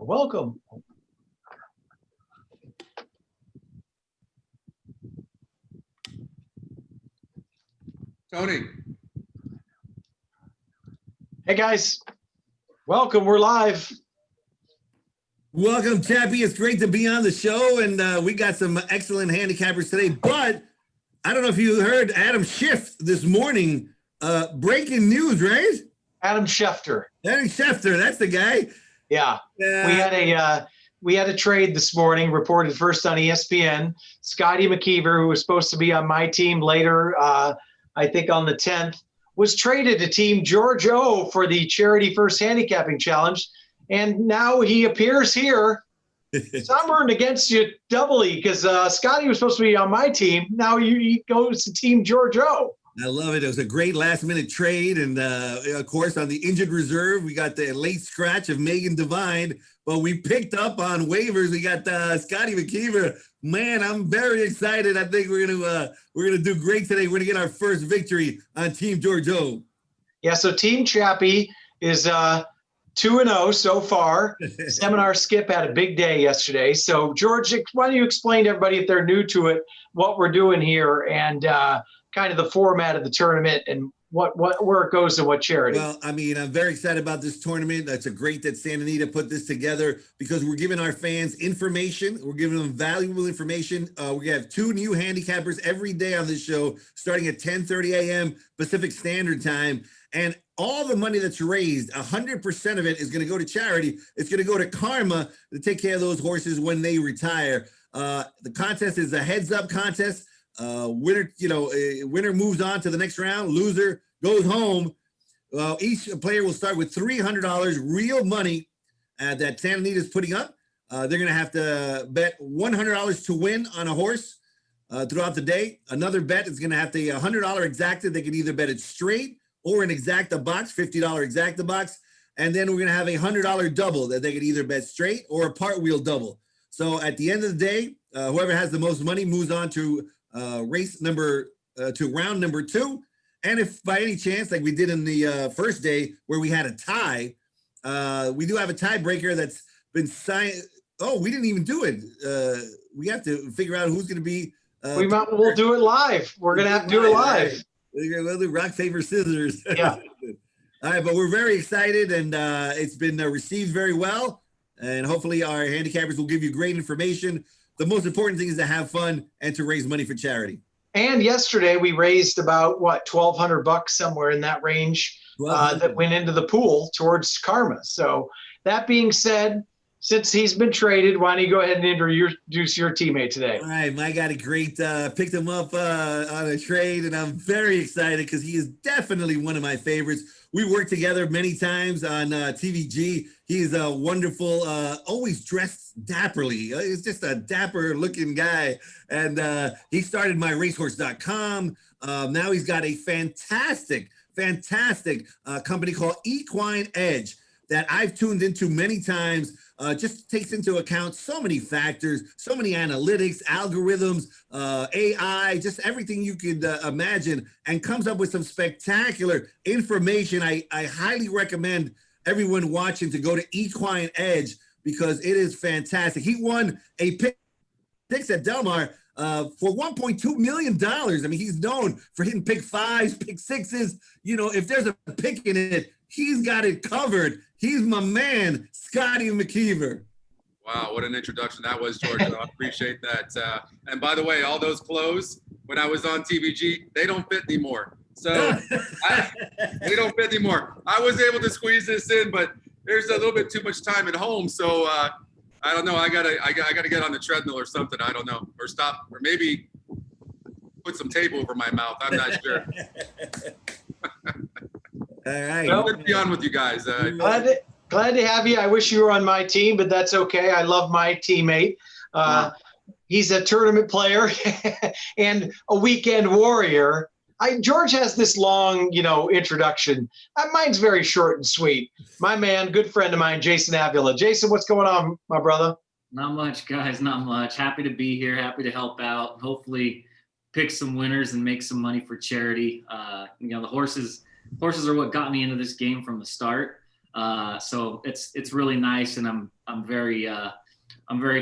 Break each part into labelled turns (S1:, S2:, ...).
S1: Welcome.
S2: Tony.
S1: Hey guys, welcome. We're live.
S3: Welcome, Chappie. It's great to be on the show, and we got some excellent handicappers today. But I don't know if you heard Adam Schiff this morning. Breaking news, right?
S1: Adam Schefter.
S3: Adam Schefter, that's the guy.
S1: Yeah, we had a trade this morning. Reported first on ESPN. Scotty McKeever, who was supposed to be on my team later, I think on the 10th, was traded to Team George O for the Charity First Handicapping Challenge. And now he appears here. So I'm rooting against you doubly because Scotty was supposed to be on my team. Now he goes to Team George O.
S3: I love it. It was a great last-minute trade. And, of course, on the injured reserve, we got the late scratch of Megan Devine. But we picked up on waivers. We got Scotty McKeever. Man, I'm very excited. I think we're gonna do great today. We're gonna get our first victory on Team George O.
S1: Yeah, so Team Chappie is 2-0 so far. Seminar Skip had a big day yesterday. So George, why don't you explain to everybody, if they're new to it, what we're doing here and kind of the format of the tournament and where it goes and what charity.
S3: Well, I mean, I'm very excited about this tournament. That's great that Santa Anita put this together because we're giving our fans information. We're giving them valuable information. We have 2 new handicappers every day on this show, starting at 10:30 a.m. Pacific Standard Time. And all the money that's raised, 100% of it is going to go to charity. It's going to go to Karma to take care of those horses when they retire. The contest is a heads-up contest. Winner moves on to the next round. Loser goes home. Each player will start with $300 real money that Santa Anita is putting up. They're going to have to bet $100 to win on a horse throughout the day. Another bet is going to have to $100 exacta. They can either bet it straight or an exacta box, $50 exacta box. And then we're going to have a $100 double that they can either bet straight or a part wheel double. So at the end of the day, whoever has the most money moves on to round number 2. And if by any chance, like we did in the first day where we had a tie, we do have a tiebreaker that's been signed. Oh, we didn't even do it. We have to figure out who's going to be.
S1: We'll do it live. We're going to have to do it live.
S3: Right. We'll do rock, paper, scissors.
S1: Yeah.
S3: All right, but we're very excited, and it's been received very well. And hopefully our handicappers will give you great information. The most important thing is to have fun and to raise money for charity.
S1: And yesterday we raised about $1,200 somewhere in that range that went into the pool towards Karma. So that being said, since he's been traded, why don't you go ahead and introduce your teammate today?
S3: All right, I got a great picked him up on a trade, and I'm very excited because he is definitely one of my favorites. We worked together many times on TVG. He is a wonderful, always dressed dapperly. He's just a dapper looking guy. And he started myracehorse.com. Now he's got a fantastic company called Equine Edge that I've tuned into many times. Just takes into account so many factors, so many analytics, algorithms, AI, just everything you could imagine, and comes up with some spectacular information. I highly recommend everyone watching to go to Equine Edge because it is fantastic. He won a picks at Del Mar for $1.2 million. I mean, he's known for hitting pick 5s, pick 6s. You know, if there's a pick in it, he's got it covered. He's my man, Scotty McKeever.
S2: Wow, what an introduction that was, George. I appreciate that. And by the way, all those clothes, when I was on TVG, they don't fit anymore. So they don't fit anymore. I was able to squeeze this in, but there's a little bit too much time at home. So I don't know. I gotta get on the treadmill or something. I don't know, or stop, or maybe put some tape over my mouth. I'm not sure.
S3: All right.
S2: Well, good to be on with you guys.
S1: Glad to have you. I wish you were on my team, but that's okay. I love my teammate. He's a tournament player and a weekend warrior. George has this long, introduction. Mine's very short and sweet. My man, good friend of mine, Jason Avila. Jason, what's going on, my brother?
S4: Not much, guys. Not much. Happy to be here. Happy to help out. Hopefully, pick some winners and make some money for charity. The horses are what got me into this game from the start. So it's really nice, and I'm very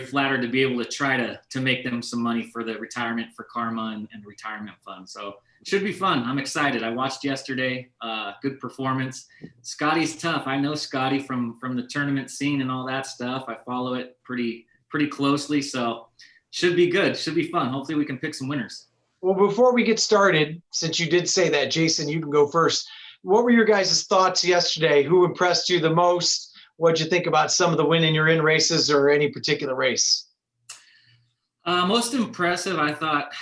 S4: flattered to be able to try to make them some money for the retirement for Karma and retirement fund. So it should be fun. I'm excited. I watched yesterday. Good performance. Scotty's tough. I know Scotty from the tournament scene and all that stuff. I follow it pretty closely. So should be good. Should be fun. Hopefully we can pick some winners.
S1: Well, before we get started, since you did say that, Jason, you can go first. What were your guys' thoughts yesterday? Who impressed you the most? What'd you think about some of the win in your in races or any particular race?
S4: Most impressive, I thought,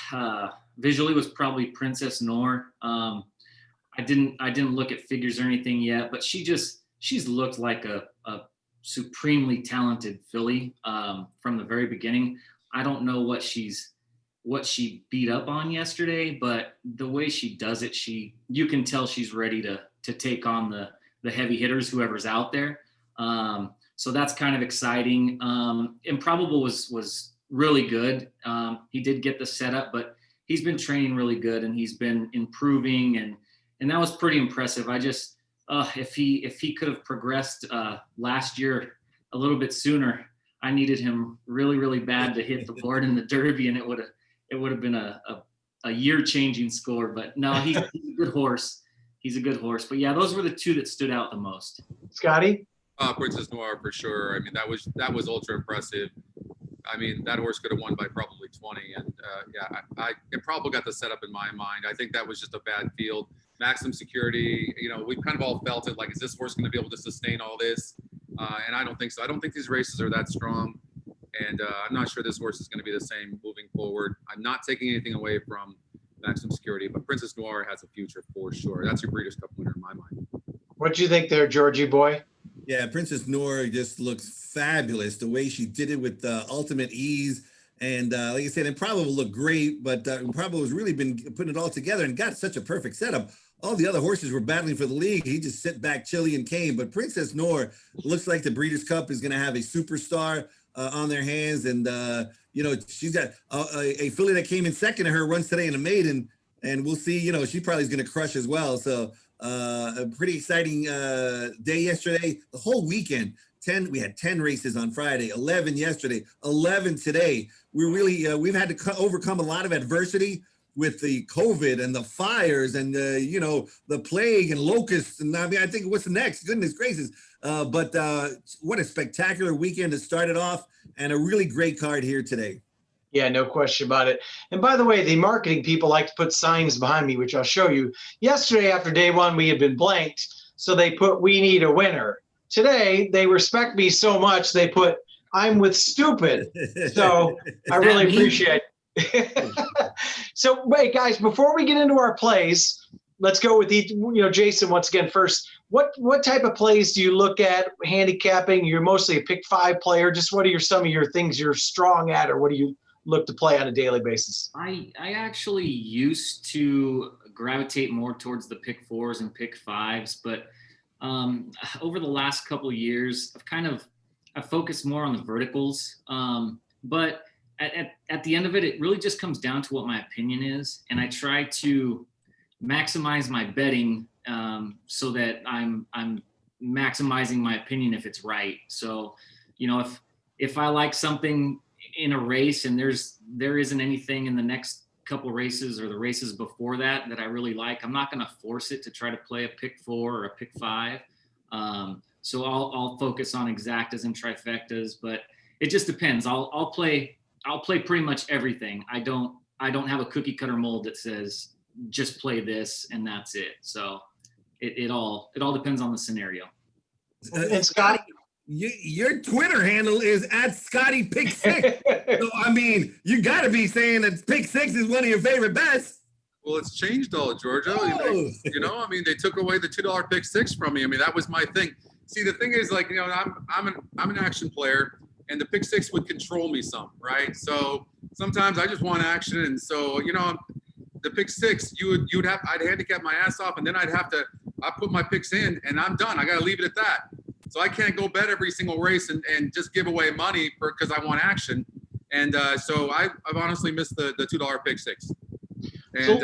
S4: visually was probably Princess Noor. I didn't look at figures or anything yet, but she's looked like a supremely talented filly from the very beginning. I don't know what she beat up on yesterday, but the way she does it, you can tell she's ready to take on the heavy hitters, whoever's out there. So that's kind of exciting. Improbable was really good. He did get the setup, but he's been training really good and he's been improving and that was pretty impressive. I just, if he could have progressed last year a little bit sooner, I needed him really, really bad to hit the board in the Derby, and it would have been a year-changing score. But no, he's a good horse. He's a good horse. But yeah, those were the two that stood out the most.
S1: Scotty?
S2: Princess Noir for sure. I mean, that was ultra impressive. I mean, that horse could have won by probably 20, and it probably got the setup in my mind. I think that was just a bad field. Maximum Security, we've kind of all felt it. Like, is this horse going to be able to sustain all this? And I don't think so. I don't think these races are that strong, and I'm not sure this horse is going to be the same moving forward. I'm not taking anything away from Maximum Security, but Princess Noir has a future for sure. That's your Breeders' Cup winner in my mind.
S1: What do you think there, Georgie boy?
S3: Yeah, Princess Noor just looks fabulous. The way she did it with ultimate ease. And like I said, Improbable looked great, but Improbable has really been putting it all together and got such a perfect setup. All the other horses were battling for the lead. He just sit back, chilly, and came. But Princess Noor looks like the Breeders' Cup is going to have a superstar on their hands. And, she's got a filly that came in second to her, runs today in a maiden. And we'll see, she probably is going to crush as well. So a pretty exciting day yesterday. The whole weekend, we had 10 races on Friday, 11 yesterday, 11 today. We've had to overcome a lot of adversity with the COVID and the fires and the plague and locusts. And I mean, I think what's next? Goodness gracious. But what a spectacular weekend to start it off, and a really great card here today.
S1: Yeah, no question about it. And by the way, the marketing people like to put signs behind me, which I'll show you. Yesterday, after day one, we had been blanked. So they put, "We need a winner." Today, they respect me so much, they put, "I'm with stupid." So I really appreciate it. So wait, guys, before we get into our plays, let's go with each, Jason, once again, first, what type of plays do you look at handicapping? You're mostly a pick 5 player. Just what are some of your things you're strong at, or what do you look to play on a daily basis?
S4: I actually used to gravitate more towards the pick 4s and pick 5s, but over the last couple of years, I've focused more on the verticals. But at the end of it, it really just comes down to what my opinion is, and I try to maximize my betting so that I'm maximizing my opinion if it's right. So, if I like something in a race and there isn't anything in the next couple races or the races before that I really like, I'm not going to force it to try to play a pick 4 or a pick 5. So I'll focus on exactas and trifectas, but it just depends. I'll play pretty much everything. I don't have a cookie cutter mold that says just play this and that's it. So it all depends on the scenario.
S1: And Scotty,
S3: your Twitter handle is @ScottyPick6. So I mean, you got to be saying that pick 6 is one of your favorite bets.
S2: Well, it's changed all, Giorgio.
S3: Oh.
S2: They took away the $2 pick 6 from me. I mean, that was my thing. See, the thing is, I'm an action player, and the pick 6 would control me some, right? So sometimes I just want action, and so the pick 6, I'd handicap my ass off, and then I put my picks in, and I'm done. I got to leave it at that. So I can't go bet every single race and just give away money because I want action. And so I've honestly missed the $2 pick 6. And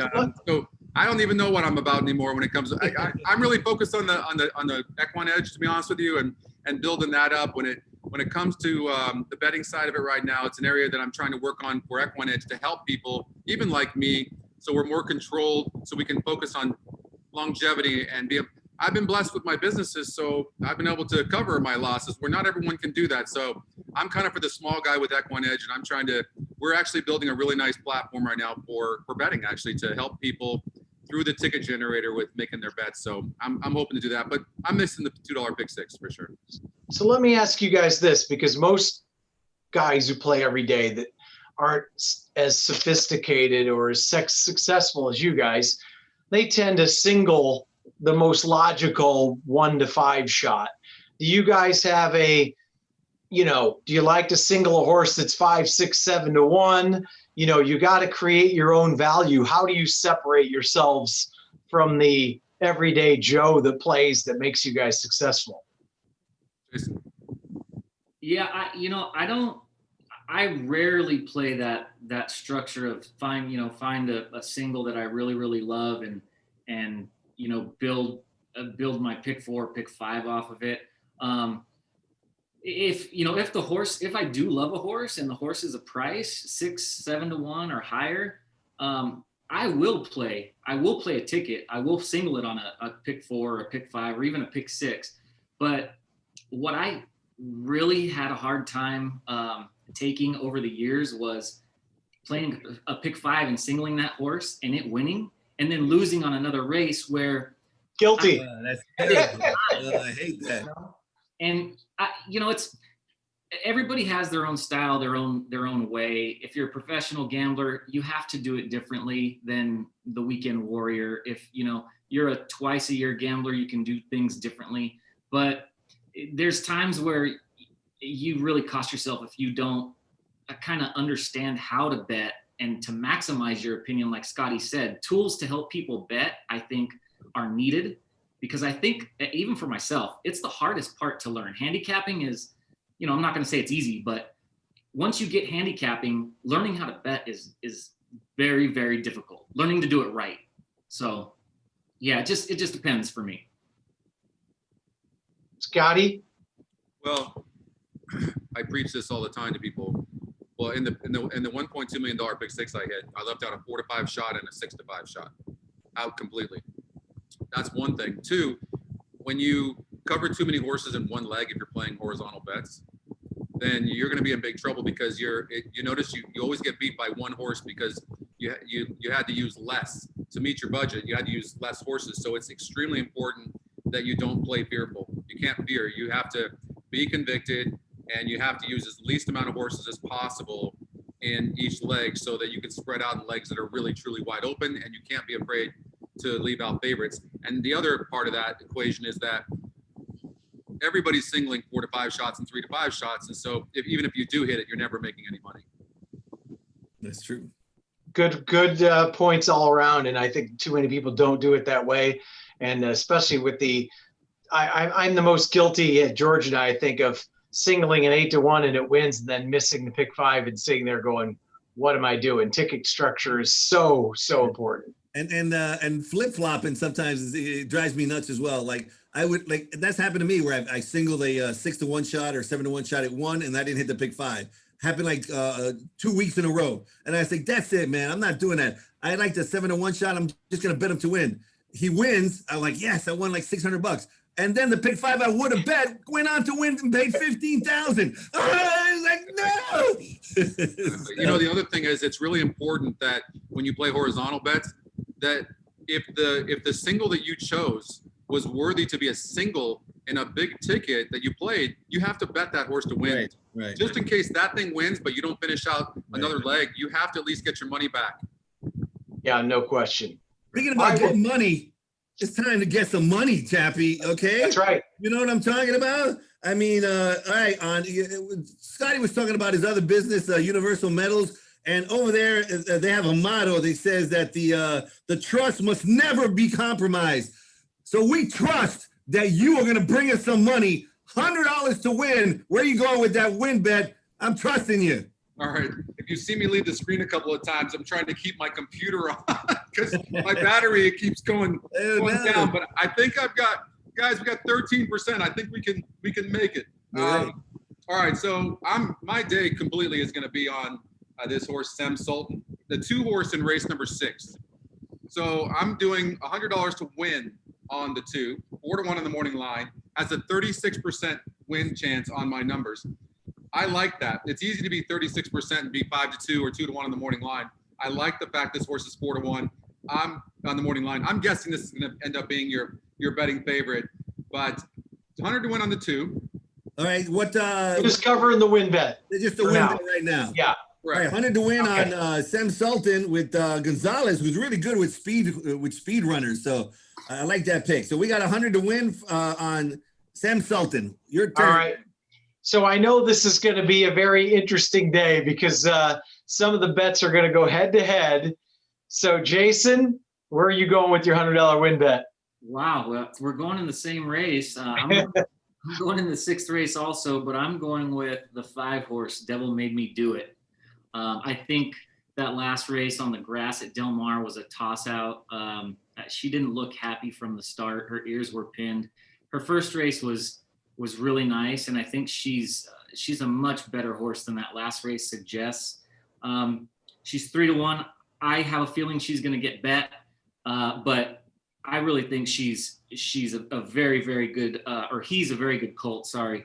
S2: so I don't even know what I'm about anymore when it comes to, I'm really focused on the equine edge, to be honest with you, and building that up. When it comes to the betting side of it right now, it's an area that I'm trying to work on for equine edge to help people, even like me, so we're more controlled, so we can focus on longevity and I've been blessed with my businesses, so I've been able to cover my losses where not everyone can do that. So I'm kind of for the small guy with equine edge, and we're actually building a really nice platform right now for betting, actually, to help people through the ticket generator with making their bets. So I'm hoping to do that, but I'm missing the $2 pick six for sure.
S1: So let me ask you guys this, because most guys who play every day that aren't as sophisticated or as successful as you guys, they tend to single the most logical 1 to 5 shot. Do you guys have do you like to single a horse that's 5, 6, 7 to 1? You got to create your own value. How do you separate yourselves from the everyday Joe that plays that makes you guys successful?
S2: Jason?
S4: Yeah, I rarely play that structure of find a single that I really, really love and build my pick 4, pick 5 off of it. If I do love a horse and the horse is a price 6, 7 to 1 or higher, I will play a ticket. I will single it on a pick 4 or a pick 5 or even a pick 6. But what I really had a hard time taking over the years was playing a pick 5 and singling that horse and it winning, and then losing on another race where
S1: Guilty.
S3: That's terrible. I hate that.
S4: And it's everybody has their own style, their own way. If you're a professional gambler, you have to do it differently than the weekend warrior. If you're a twice a year gambler, you can do things differently. But there's times where you really cost yourself if you don't kind of understand how to bet and to maximize your opinion. Like Scotty said, tools to help people bet, I think, are needed, because I think even for myself, it's the hardest part to learn. Handicapping is, I'm not going to say it's easy, but once you get handicapping, learning how to bet is very, very difficult. Learning to do it right. So yeah, it just depends for me.
S1: Scotty?
S2: Well, I preach this all the time to people. Well, in the $1.2 million pick 6 I hit, I left out a 4 to 5 shot and a 6 to 5 shot out completely. That's one thing. 2, when you cover too many horses in one leg, if you're playing horizontal bets, then you're going to be in big trouble, because you notice you always get beat by one horse because you had to use less to meet your budget. You had to use less horses. So it's extremely important that you don't play fearful. You can't fear. You have to be convicted, and you have to use as least amount of horses as possible in each leg so that you can spread out in legs that are really, truly wide open, and you can't be afraid to leave out favorites. And the other part of that equation is that everybody's singling 4 to 5 shots and 3 to 5 shots. And so even if you do hit it, you're never making any money.
S3: That's true.
S1: Good points all around. And I think too many people don't do it that way. And especially with I'm the most guilty, George and I think, of singling an 8 to 1 and it wins, and then missing the pick 5 and sitting there going, what am I doing? Ticket structure is so important.
S3: And flip-flopping sometimes it drives me nuts as well. Like that's happened to me where I singled a 6 to 1 shot or 7 to 1 shot at 1, and I didn't hit the pick 5. Happened like 2 weeks in a row. And I was like, that's it, man. I'm not doing that. I like the 7 to 1 shot. I'm just going to bet him to win. He wins. I'm like, yes, I won like $600. And then the pick 5 I would have bet went on to win and paid $15,000. I was like, no.
S2: The other thing is, it's really important that when you play horizontal bets, that if the single that you chose was worthy to be a single in a big ticket that you played, you have to bet that horse to win.
S3: Right.
S2: Just in case that thing wins, but you don't finish out another leg, you have to at least get your money back.
S1: Yeah, no question.
S3: Speaking about getting money, it's time to get some money, Chappie. Okay,
S1: that's right.
S3: You know what I'm talking about? I mean, all right. Scotty was talking about his other business, Universal Metals, and over there they have a motto that says that the trust must never be compromised. So we trust that you are going to bring us some money, $100 to win. Where you going with that win bet? I'm trusting you.
S2: All right. if you see me leave the screen a couple of times, I'm trying to keep my computer on because my battery, it keeps going down. But I think I've got, guys, we got 13%. I think we can make it. All right. So my day completely is going to be on this horse, Sem Sultan, the 2 horse in race number 6. So I'm doing $100 to win on the 2, 4-1 in the morning line, has a 36% win chance on my numbers. I like that. It's easy to be 36% and be 5-2 or 2-1 in the morning line. I like the fact this horse is 4-1. I'm on the morning line. I'm guessing this is going to end up being your betting favorite, but 100 to win on the 2.
S3: All right. What?
S1: Just covering the win bet.
S3: Just the win bet right now.
S1: Yeah.
S3: Right. 100 to win on Sem Sultan with Gonzalez, who's really good with speed runners. So I like that pick. So we got 100 to win on Sem Sultan. Your turn.
S1: All right. So I know this is going to be a very interesting day because some of the bets are going to go head to head. So Jason, where are you going with your $100 win bet?
S4: Wow, well, we're going in the same race. I'm going in the 6th race also, but I'm going with the 5 horse, Devil Made Me Do It. I think that last race on the grass at Del Mar was a toss out. She didn't look happy from the start. Her ears were pinned. Her first race was really nice, and I think she's a much better horse than that last race suggests. She's 3-1. I have a feeling she's going to get bet, but I really think she's a very, very good, or he's a very good colt. Sorry.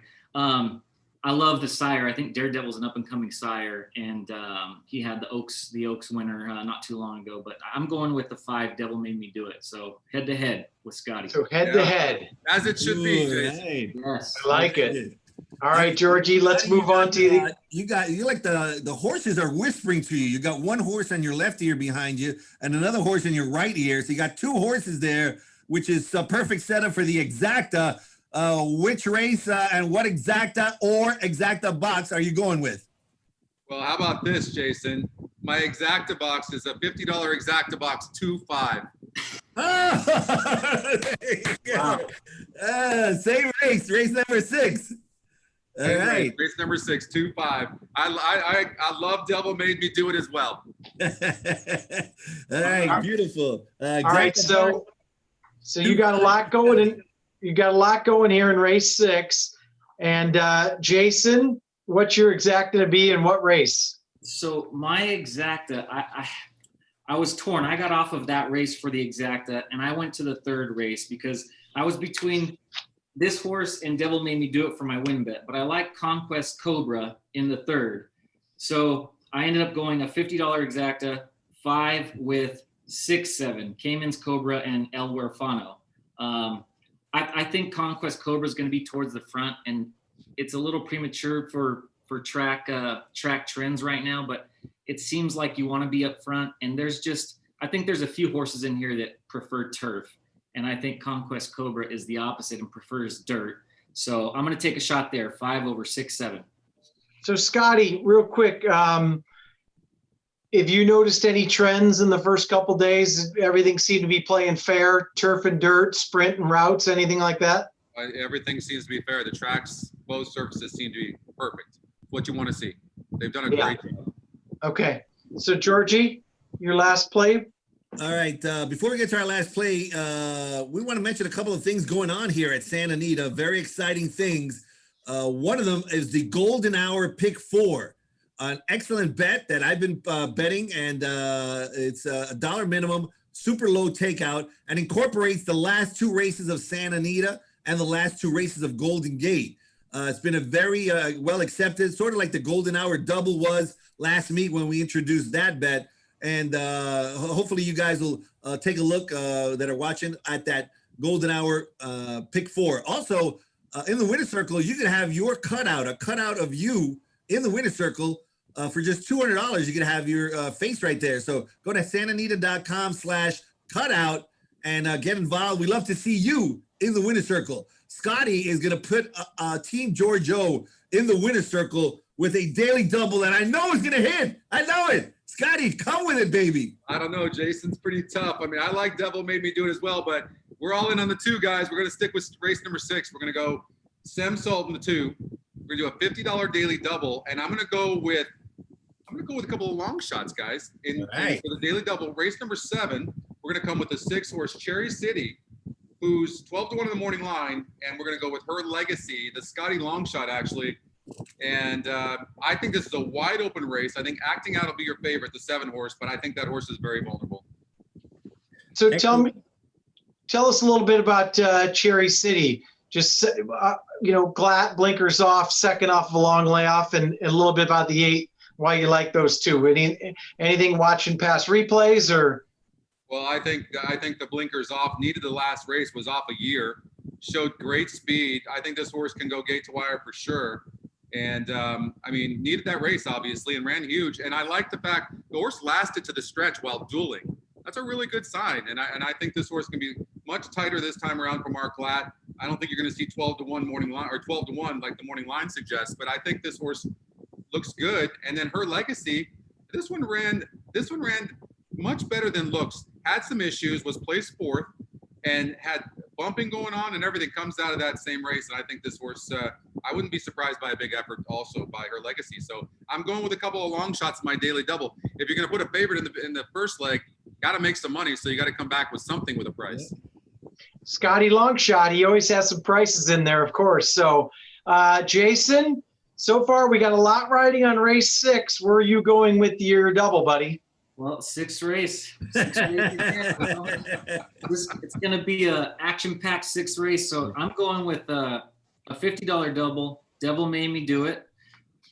S4: I love the sire. I think Daredevil's an up and coming sire, and he had the Oaks winner not too long ago. But I'm going with the 5. Devil Made Me Do It. So head to head with Scotty.
S1: So head to head,
S2: as it should be. Jason.
S3: Right.
S4: Yes,
S1: I like it. All right, Georgie, let's move on to the.
S3: You like the horses are whispering to you. You got one horse on your left ear behind you, and another horse in your right ear. So you got 2 horses there, which is a perfect setup for the exacta. Which race and what exacta or exacta box are you going with?
S2: Well, how about this, Jason? My exacta box is a $50 exacta box 2-5.
S3: Wow. Same race number 6. All right.
S2: Race number 6, 2-5. I love Devil Made Me Do It as well.
S3: All right, beautiful.
S1: All right, so you got a lot going in. You got a lot going here in race 6. And Jason, what's your exacta to be in what race?
S4: So my exacta, I was torn. I got off of that race for the exacta, and I went to the 3rd race because I was between this horse and Devil Made Me Do It for my win bet. But I like Conquest Cobra in the 3rd. So I ended up going a $50 exacta, 5 with 6-7, Cayman's Cobra and El Huerfano. I think Conquest Cobra is going to be towards the front, and it's a little premature for track trends right now, but it seems like you want to be up front. And I think there's a few horses in here that prefer turf, and I think Conquest Cobra is the opposite and prefers dirt. So I'm going to take a shot there, 5 over 6-7.
S1: So Scotty, real quick, if you noticed any trends in the first couple days, everything seemed to be playing fair, turf and dirt, sprint and routes, anything like that?
S2: Everything seems to be fair. The tracks, both surfaces seem to be perfect. What you want to see. They've done a great job.
S1: Okay. So Georgie, your last play?
S3: All right. Before we get to our last play, we want to mention a couple of things going on here at Santa Anita. Very exciting things. One of them is the Golden Hour Pick 4. An excellent bet that I've been betting, and it's $1 minimum, super low takeout, and incorporates the last 2 races of Santa Anita and the last 2 races of Golden Gate. It's been a very well accepted, sort of like the Golden Hour Double was last meet when we introduced that bet. And hopefully you guys will take a look that are watching at that Golden Hour Pick 4. Also, in the winner's circle, you can have your cutout, a cutout of you in the winner's circle. For just $200, you can have your face right there. So go to santanita.com/cutout and get involved. We love to see you in the winner's circle. Scotty is going to put Team George O in the winner's circle with a daily double, and I know it's going to hit. I know it. Scotty, come with it, baby.
S2: I don't know. Jason's pretty tough. I mean, I like Devil Made Me Do It as well, but we're all in on the 2, guys. We're going to stick with race number 6. We're going to go Sem Sultan the 2. We're going to do a $50 daily double, and I'm going to go with I'm going to go with a couple of long shots, guys. In
S3: All right.
S2: for the daily double, race number 7, we're going to come with the 6-horse Cherry City, who's 12 to 1 in the morning line, and we're going to go with Her Legacy, the Scotty long shot, actually. And I think this is a wide open race. I think Acting Out will be your favorite, the 7-horse, but I think that horse is very vulnerable.
S1: So tell us a little bit about Cherry City. Just blinkers off, second off of a long layoff, and a little bit about the 8. Why you like those two? Anything watching past replays or?
S2: Well, I think the blinkers off needed the last race, was off a year, showed great speed. I think this horse can go gate to wire for sure. And needed that race obviously and ran huge. And I like the fact the horse lasted to the stretch while dueling. That's a really good sign. And I think this horse can be much tighter this time around from Mark Latt. I don't think you're going to see 12 to 1 morning line or 12 to 1 like the morning line suggests, but I think this horse looks good. And then Her Legacy, this one ran much better than looks. Had some issues, was placed 4th, and had bumping going on and everything. Comes out of that same race. And I think this horse, I wouldn't be surprised by a big effort also by Her Legacy. So I'm going with a couple of long shots in my daily double. If you're going to put a favorite in the first leg, got to make some money. So you got to come back with something with a price.
S1: Scotty Longshot, he always has some prices in there, of course. So Jason, so far we got a lot riding on race 6. Where are you going with your double, buddy?
S4: Well, 6th race. It's going to be a action-packed 6th race. So I'm going with a $50 double. Devil Made Me Do It.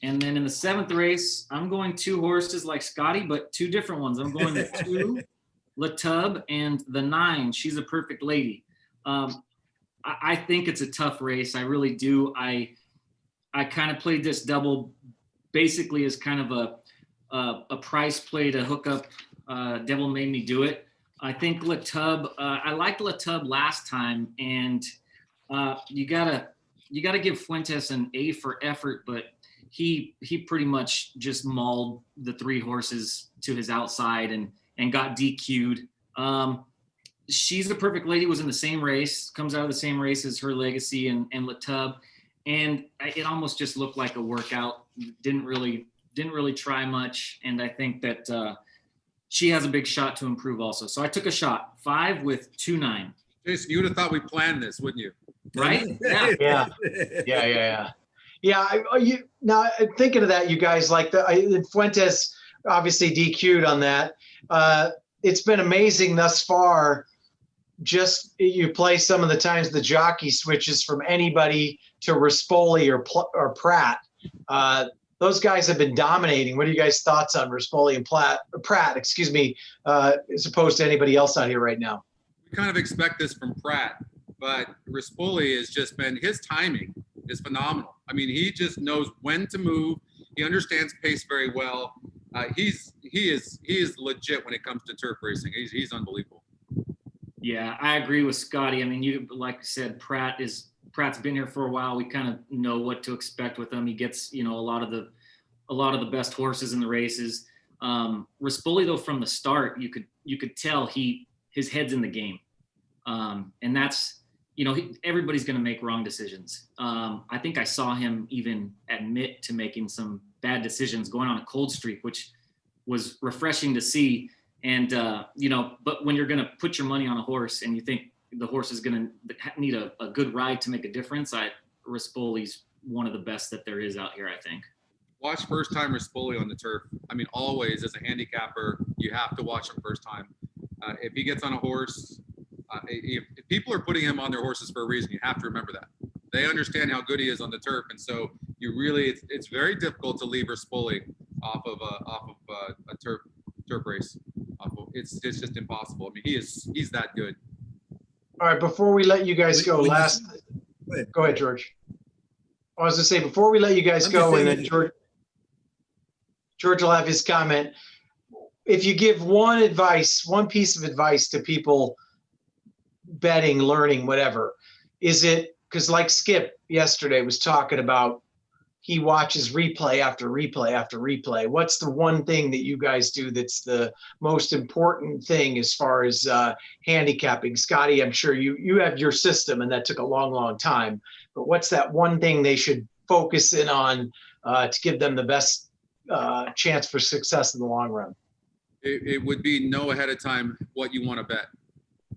S4: And then in the 7th race, I'm going 2 horses like Scotty, but 2 different ones. I'm going with 2, La Tub, and the 9, She's a Perfect Lady. I think it's a tough race. I really do. I kind of played this double basically as kind of a price play to hook up Devil Made Me Do It. I think La Tub, I liked La Tub last time, and you gotta give Fuentes an A for effort, but he pretty much just mauled the 3 horses to his outside and got DQ'd. She's a Perfect Lady was in the same race, comes out of the same race as Her Legacy and La Tub, and it almost just looked like a workout. Didn't really try much, and I think that she has a big shot to improve also. So I took a shot, 5 with 2-9.
S2: Jason, you would have thought we planned this, wouldn't you?
S4: Right? Yeah.
S1: Yeah. Now thinking of that, you guys, like Fuentes obviously DQ'd on that. It's been amazing thus far. Just you play some of the times the jockey switches from anybody to Rispoli or Pratt. Those guys have been dominating. What are you guys' thoughts on Rispoli and Pratt, as opposed to anybody else out here right now?
S2: We kind of expect this from Pratt, but Rispoli has just been, his timing is phenomenal. I mean, he just knows when to move. He understands pace very well. He is legit when it comes to turf racing. He's unbelievable.
S4: Yeah, I agree with Scotty. I mean, you like I said, Pratt's been here for a while. We kind of know what to expect with him. He gets, a lot of the best horses in the races. Rispoli, though, from the start, you could tell his head's in the game. And that's, everybody's going to make wrong decisions. I think I saw him even admit to making some bad decisions going on a cold streak, which was refreshing to see. And, but when you're going to put your money on a horse and you think the horse is going to need a good ride to make a difference, Rispoli's one of the best that there is out here, I think.
S2: Watch first time Rispoli on the turf. I mean, always as a handicapper, you have to watch him first time. If he gets on a horse, if people are putting him on their horses for a reason, you have to remember that. They understand how good he is on the turf. And so it's very difficult to leave Rispoli off of a turf race. It's just impossible. I mean, he's that good.
S1: All right, before we let you guys go, go ahead, George. I was going to say, before we let you guys go, and then George will have his comment. If you give one piece of advice to people betting, learning, whatever, is it, because like Skip yesterday was talking about, he watches replay after replay after replay. What's the one thing that you guys do that's the most important thing as far as handicapping? Scotty, I'm sure you have your system, and that took a long, long time. But what's that one thing they should focus in on to give them the best chance for success in the long run?
S2: It would be know ahead of time what you want to bet.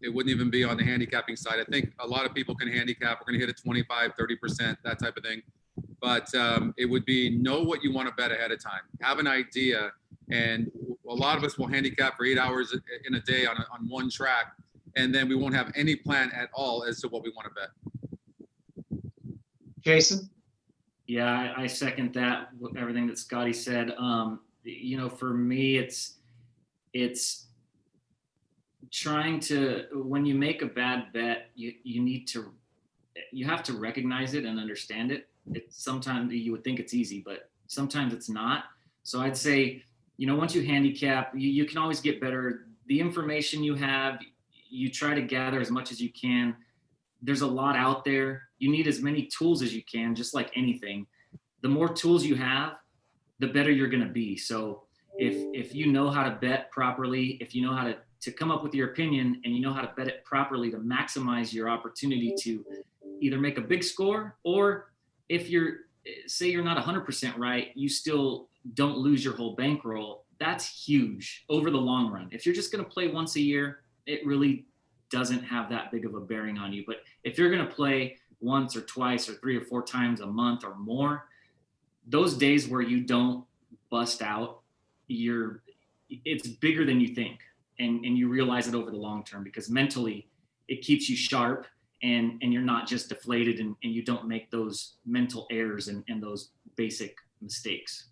S2: It wouldn't even be on the handicapping side. I think a lot of people can handicap. We're going to hit a 25, 30%, that type of thing. But it would be know what you want to bet ahead of time. Have an idea. And a lot of us will handicap for 8 hours in a day on one track. And then we won't have any plan at all as to what we want to bet.
S1: Jason?
S4: Yeah, I second that, everything that Scotty said. You know, for me, it's trying to, when you make a bad bet, you have to recognize it and understand it. It's sometimes you would think it's easy, but sometimes it's not. So I'd say, you know, once you handicap, you can always get better. The information you have, you try to gather as much as you can. There's a lot out there. You need as many tools as you can, just like anything. The more tools you have, the better you're going to be. So if you know how to bet properly, if you know how to come up with your opinion and you know how to bet it properly to maximize your opportunity to either make a big score, or if say you're not 100% right, you still don't lose your whole bankroll. That's huge over the long run. If you're just going to play once a year, it really doesn't have that big of a bearing on you. But if you're going to play once or twice or 3 or 4 times a month or more, those days where you don't bust out, it's bigger than you think. And you realize it over the long term, because mentally it keeps you sharp and you're not just deflated, and you don't make those mental errors and those basic mistakes.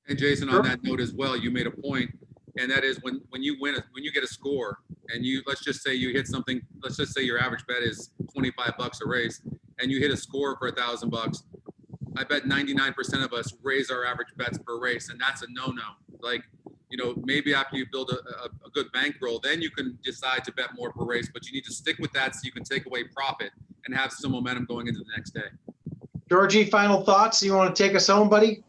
S2: And Jason, on that note as well, you made a point, and that is when you get a score and let's just say you hit something, let's just say your average bet is $25 a race and you hit a score for $1,000. I bet 99% of us raise our average bets per race, and that's a no-no. Like, you know, maybe after you build a good bankroll, then you can decide to bet more per race, but you need to stick with that so you can take away profit and have some momentum going into the next day.
S1: Georgie, final thoughts? You want to take us home, buddy?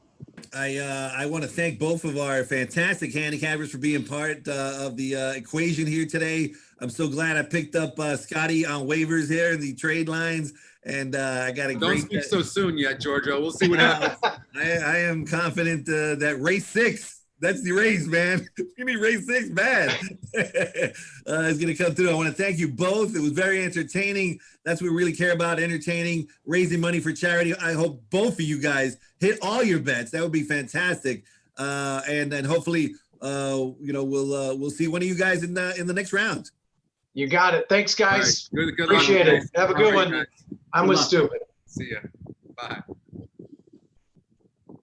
S3: I want to thank both of our fantastic handicappers for being part of the equation here today. I'm so glad I picked up Scotty on waivers here in the trade lines, and I got a
S2: Don't
S3: great.
S2: speak so soon yet, Giorgio. We'll see what happens.
S3: I am confident that race 6. That's the race, man. Give me race 6 bad. It's going to come through. I want to thank you both. It was very entertaining. That's what we really care about, entertaining, raising money for charity. I hope both of you guys hit all your bets. That would be fantastic. And then hopefully, you know, we'll see one of you guys in the next round.
S1: You got it. Thanks, guys.
S2: Right. Good
S1: Appreciate it. Have a good one.
S2: Guys.
S1: I'm with Stupid.
S2: See ya. Bye.